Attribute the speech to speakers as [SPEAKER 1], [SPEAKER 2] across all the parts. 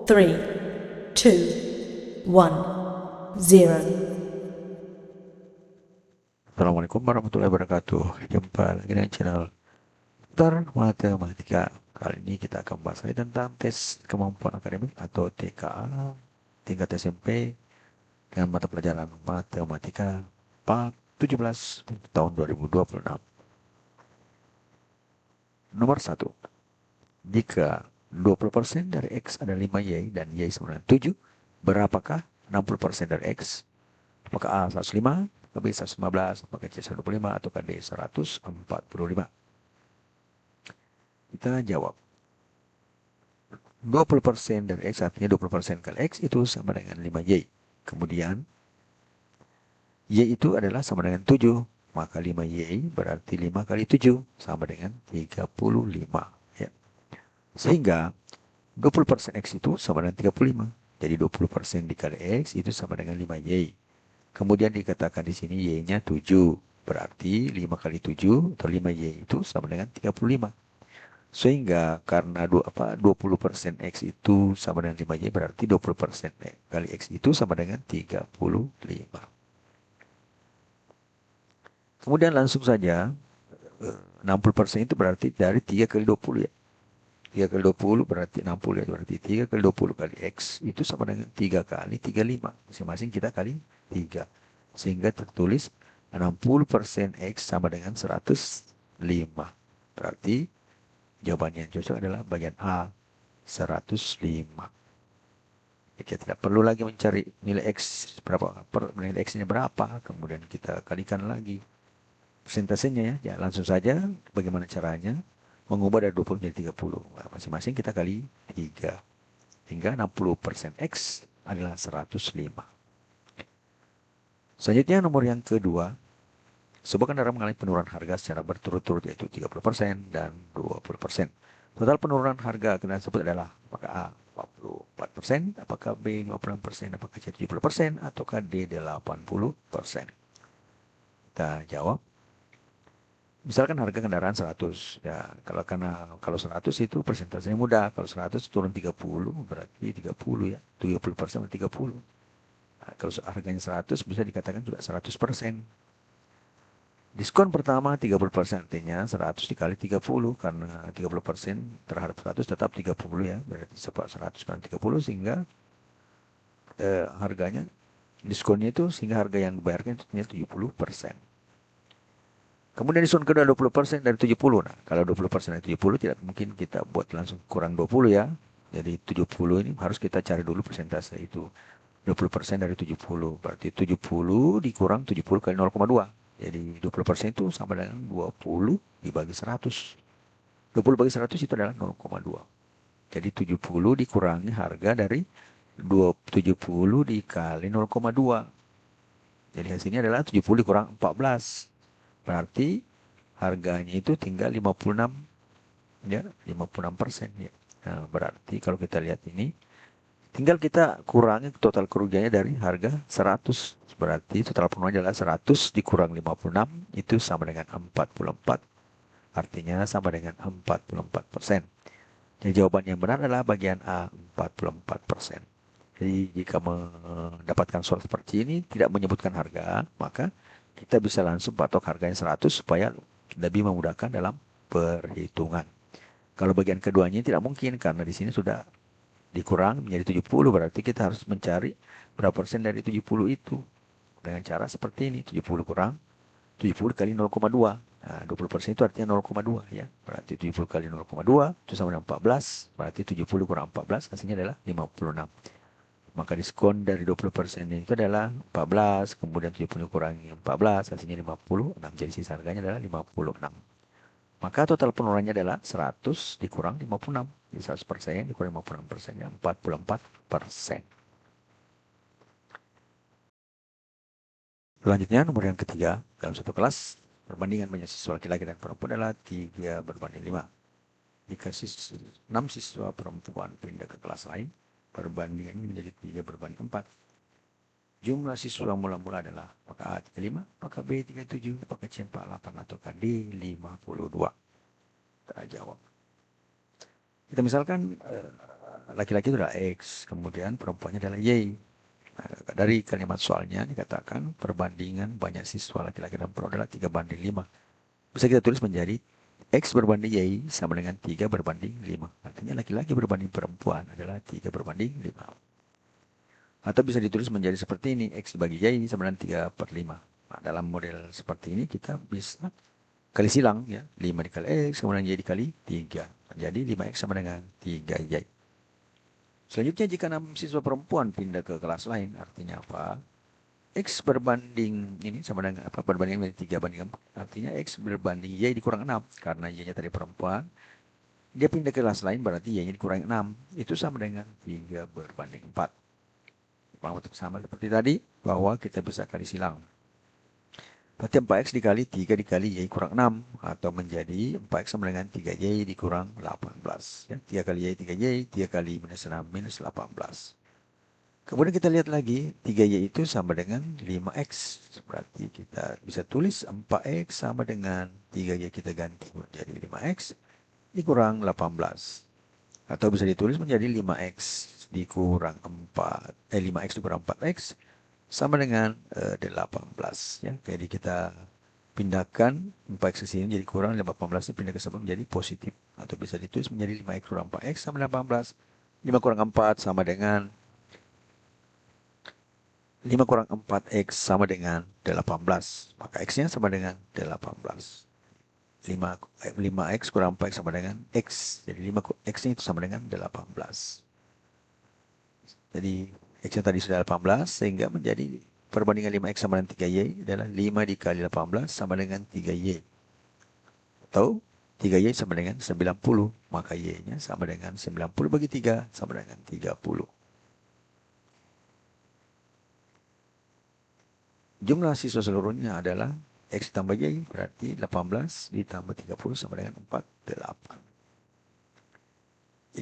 [SPEAKER 1] 3, 2, 1, 0.
[SPEAKER 2] Assalamualaikum warahmatullahi wabarakatuh. Jumpa lagi dengan channel Dokter Matematika. Kali ini kita akan bahas lagi tentang tes kemampuan akademik atau TKA tingkat SMP dengan mata pelajaran Matematika Part 17 tahun 2026. Nomor 1. Jika 20% dari X ada 5Y dan Y sama dengan 7, berapakah 60% dari X? Apakah A 105, apakah B 115, apakah C 125, atau D 145? Kita jawab. 20% dari X artinya 20% kali X itu sama dengan 5Y. Kemudian Y itu adalah sama dengan 7. Maka 5Y berarti 5 kali 7 sama dengan 35. Ya. Sehingga 20% X itu sama dengan 35. Jadi 20% dikali X itu sama dengan 5Y. Kemudian dikatakan di sini Y-nya 7. Berarti 5 kali 7 atau 5Y itu sama dengan 35. Sehingga karena 20% X itu sama dengan 5Y, berarti 20% kali X itu sama dengan 35. Kemudian langsung saja 60% itu berarti dari 3 kali 20 ya. 3 kali 20 berarti 60 ya. Berarti 3 kali 20 kali X itu sama dengan 3 kali 35. Masing-masing kita kali 3. Sehingga tertulis 60% X sama dengan 105. Berarti jawaban yang cocok adalah bagian A, 105. Kita tidak perlu lagi mencari nilai X berapa, nilai X-nya berapa, kemudian kita kalikan lagi persentasenya ya. Langsung saja bagaimana caranya mengubah dari 20 menjadi 30. Nah, masing-masing kita kali 3. Hingga 60% X adalah 105. Selanjutnya nomor yang kedua. Sebuah kendaraan mengalami penurunan harga secara berturut-turut yaitu 30% dan 20%. Total penurunan harga kendaraan tersebut adalah apakah A 44%, apakah B 56%, apakah C 70%, ataukah D 80%. Kita jawab. Misalkan harga kendaraan 100. Ya, kalau 100 itu persentasenya mudah. Kalau 100 turun 30 berarti 30 ya. 70% berarti 30. Nah, kalau harganya 100 bisa dikatakan juga 100%. Diskon pertama 30%, artinya 100 dikali 30, karena 30% terhadap 100 tetap 30 ya, berarti 100 kali 30 sehingga harganya, diskonnya itu sehingga harga yang dibayarkan itu 70%. Kemudian diskon kedua 20% dari 70. Nah, kalau 20% dari 70 tidak mungkin kita buat langsung kurang 20 ya. Jadi 70 ini harus kita cari dulu persentase itu. 20% dari 70, berarti 70 dikurang 70 kali 0,2. Jadi 20% itu sama dengan 20 dibagi 100. 20 bagi 100 itu adalah 0,2. Jadi 70 dikurangi harga dari 70 dikali 0,2. Jadi hasilnya adalah 70 dikurang 14. Berarti harganya itu tinggal 56 ya, 56% ya. Nah, berarti kalau kita lihat ini tinggal kita kurangi total kerugiannya dari harga 100. Berarti total penurunan adalah 100 dikurang 56 itu sama dengan 44. Artinya sama dengan 44%. Jadi jawaban yang benar adalah bagian A, 44%. Jadi jika mendapatkan soal seperti ini tidak menyebutkan harga, maka kita bisa langsung patok harganya 100 supaya lebih memudahkan dalam perhitungan. Kalau bagian keduanya tidak mungkin karena di sini sudah dikurang menjadi 70, berarti kita harus mencari berapa persen dari 70 itu. Dengan cara seperti ini, 70 kurang 70 kali 0,2. Nah, 20% itu artinya 0,2 ya. Berarti 70 kali 0,2 itu sama dengan 14. Berarti 70 kurang 14 hasilnya adalah 56. Maka diskon dari 20% itu adalah 14. Kemudian 70 kurangi 14 hasilnya 56. Jadi sisa harganya adalah 56. Maka total penurunannya adalah 100 dikurang 56. Jadi 100% dikurang 56% ya 44%. Selanjutnya nomor yang ketiga, dalam satu kelas perbandingan banyak siswa laki-laki dan perempuan adalah 3 berbanding 5. Jika 6 siswa perempuan pindah ke kelas lain, perbandingannya menjadi 3 berbanding 4. Jumlah siswa mula-mula adalah apakah A 35, apakah B 37, apakah C 48, ataukah D 52. Kita jawab. Kita misalkan laki-laki itu adalah X, kemudian perempuannya adalah Y. Nah, dari kalimat soalnya dikatakan perbandingan banyak siswa laki-laki dan perempuan adalah 3:5. Bisa kita tulis menjadi X berbanding Y sama dengan 3:5. Artinya laki-laki berbanding perempuan adalah 3:5. Atau bisa ditulis menjadi seperti ini, X dibagi Y sama dengan 3/5. Nah, dalam model seperti ini kita bisa kali silang ya, 5 dikali X kemudian Y dikali 3. Jadi 5X sama dengan 3Y. Selanjutnya jika 6 siswa perempuan pindah ke kelas lain, artinya apa? X berbanding ini sama dengan apa? Berbanding dengan 3/4. Artinya X berbanding Y dikurang 6. Karena Y-nya tadi perempuan, dia pindah ke kelas lain berarti Y-nya dikurang 6. Itu sama dengan 3/4. Untuk sama seperti tadi, bahwa kita bisa kali silang. Berarti 4X dikali 3 dikali Y kurang 6. Atau menjadi 4X sama dengan 3Y dikurang 18. Ya, 3 kali Y 3Y, 3 kali minus 6 minus 18. Kemudian kita lihat lagi, 3Y itu sama dengan 5X. Berarti kita bisa tulis 4X sama dengan 3Y kita ganti menjadi 5X dikurang 18. Atau bisa ditulis menjadi 5X dikurang 4. 5X dikurang 4X sama dengan 18. Ya. Jadi kita pindahkan 4X ke sini jadi kurang, 18 pindah ke sebelum menjadi positif. Atau bisa ditulis menjadi 5X kurang 4X sama dengan 18. 5 kurang 4 sama dengan 5 kurang 4X sama dengan 18. Maka X-nya sama dengan 18. 5X kurang 4X sama dengan X. Jadi 5X-nya itu sama dengan 18. Jadi X-nya tadi sudah 18 sehingga menjadi perbandingan 5X sama dengan 3Y adalah 5 dikali 18 sama dengan 3Y. Atau 3Y sama dengan 90. Maka Y-nya sama dengan 90 bagi 3 sama dengan 30. Jumlah siswa seluruhnya adalah X ditambah Y, berarti 18 ditambah 30 sama dengan 48.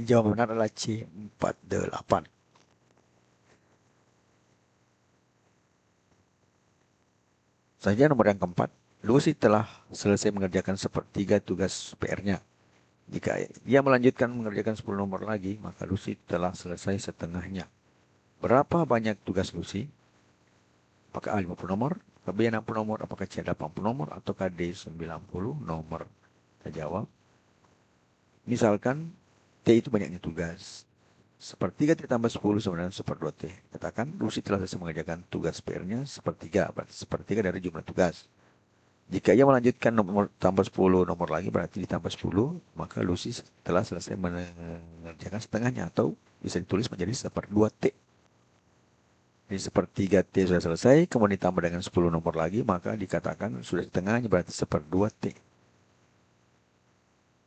[SPEAKER 2] Jawaban benar adalah C, 48. Selanjutnya nomor yang keempat, Lucy telah selesai mengerjakan sepertiga tugas PR-nya. Jika dia melanjutkan mengerjakan 10 nomor lagi, maka Lucy telah selesai setengahnya. Berapa banyak tugas Lucy? Apakah A 50 nomor, B 60 nomor, apakah C 80 nomor, ataukah D 90 nomor? Kita jawab. Misalkan T itu banyaknya tugas. Sepertiga T tambah 10 sama dengan 1/2 T. Katakan Lucy telah selesai mengerjakan tugas PR-nya sepertiga, berarti sepertiga dari jumlah tugas. Jika ia melanjutkan nomor tambah 10 nomor lagi, berarti ditambah 10, maka Lucy telah selesai mengerjakan setengahnya, atau bisa ditulis menjadi 1/2 T. Jadi sepertiga T sudah selesai, kemudian ditambah dengan 10 nomor lagi, maka dikatakan sudah setengahnya berarti 1/2 T.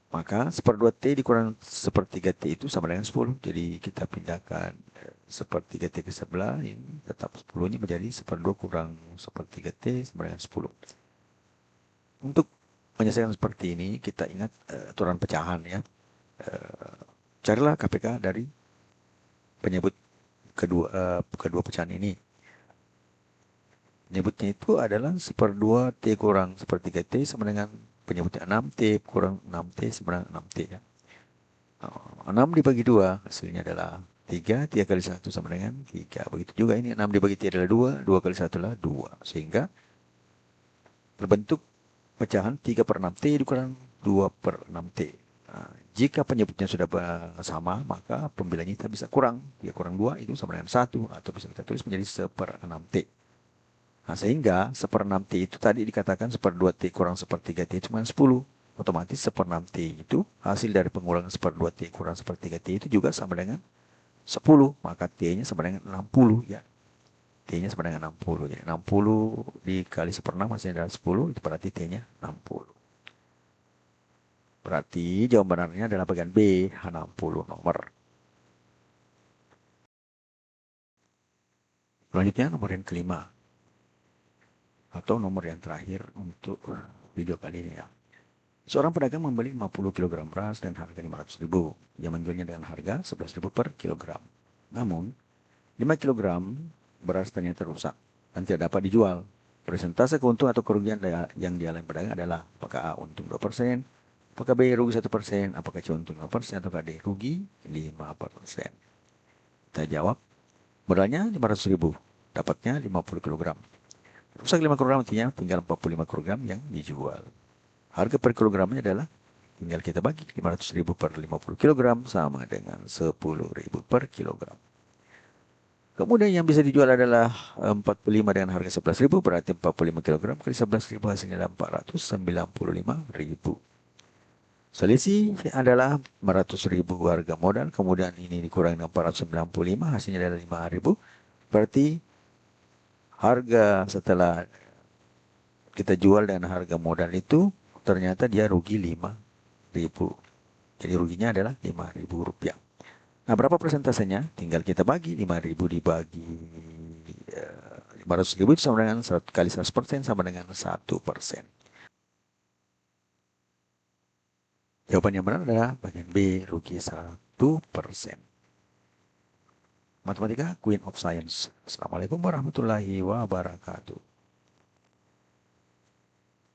[SPEAKER 2] Maka 1/2 T dikurang sepertiga T itu sama dengan 10. Jadi kita pindahkan sepertiga T ke sebelah, ini tetap 10-nya menjadi 1/2 kurang sepertiga T sama dengan 10. Untuk menyelesaikan seperti ini, kita ingat aturan pecahan ya. Carilah KPK dari penyebut kedua pecahan ini. Penyebutnya itu adalah 1/2 T kurang sepertiga T sama dengan penyebutnya 6T kurang 6T sama dengan 6T ya. 6 dibagi 2 hasilnya adalah 3, 3 kali 1 sama dengan 3. Begitu juga ini 6 dibagi T adalah 2, 2 kali 1 adalah 2. Sehingga terbentuk pecahan 3/6T dikurang 2/6T. Nah, jika penyebutnya sudah sama, maka pembilanya kita bisa kurang. 3 kurang 2 itu sama dengan 1, atau bisa kita tulis menjadi 1/6T. Nah, sehingga 1/6T itu tadi dikatakan 1/2 T kurang sepertiga T cuma 10. Otomatis 1/6T itu hasil dari pengurangan 1/2 T kurang sepertiga T itu juga sama dengan 10. Maka T-nya sama dengan 60 ya. T-nya sama dengan 60. Jadi 60 dikali 1/6 hasilnya adalah 10. Itu berarti T-nya 60. Berarti jawaban benarnya adalah bagian B, 60 nomor. Selanjutnya nomor yang kelima. Atau nomor yang terakhir untuk video kali ini ya. Seorang pedagang membeli 50 kg beras dan harga 500.000. Ia menjualnya dengan harga 11.000 per kilogram. Namun, 5 kg beras ternyata rusak dan tidak dapat dijual. Persentase keuntungan atau kerugian yang dialami pedagang adalah apakah A untung 2%, Apakah B rugi 1%, apakah C untung 5%, ataukah D rugi 5%? Kita jawab, modalnya 500.000, dapatnya 50 kg. Rusak 5 kg artinya tinggal 45 kg yang dijual. Harga per kilogramnya adalah tinggal kita bagi 500.000 per 50 kg sama dengan 10.000 per kilogram. Kemudian yang bisa dijual adalah 45 dengan harga 11.000, berarti 45 kg kali 11.000 hasilnya adalah 495.000. Selisih adalah 500.000 harga modal, kemudian ini dikurangi dengan 495, hasilnya adalah 5.000. Berarti harga setelah kita jual dengan harga modal itu ternyata dia rugi 5.000. Jadi ruginya adalah 5.000 rupiah. Nah, berapa persentasenya? Tinggal kita bagi 5.000 dibagi 500.000 itu sama dengan 100 kali 100% sama dengan 1%. Jawaban yang benar adalah bagian B, rugi 1%. Matematika, Queen of Science. Assalamualaikum warahmatullahi wabarakatuh.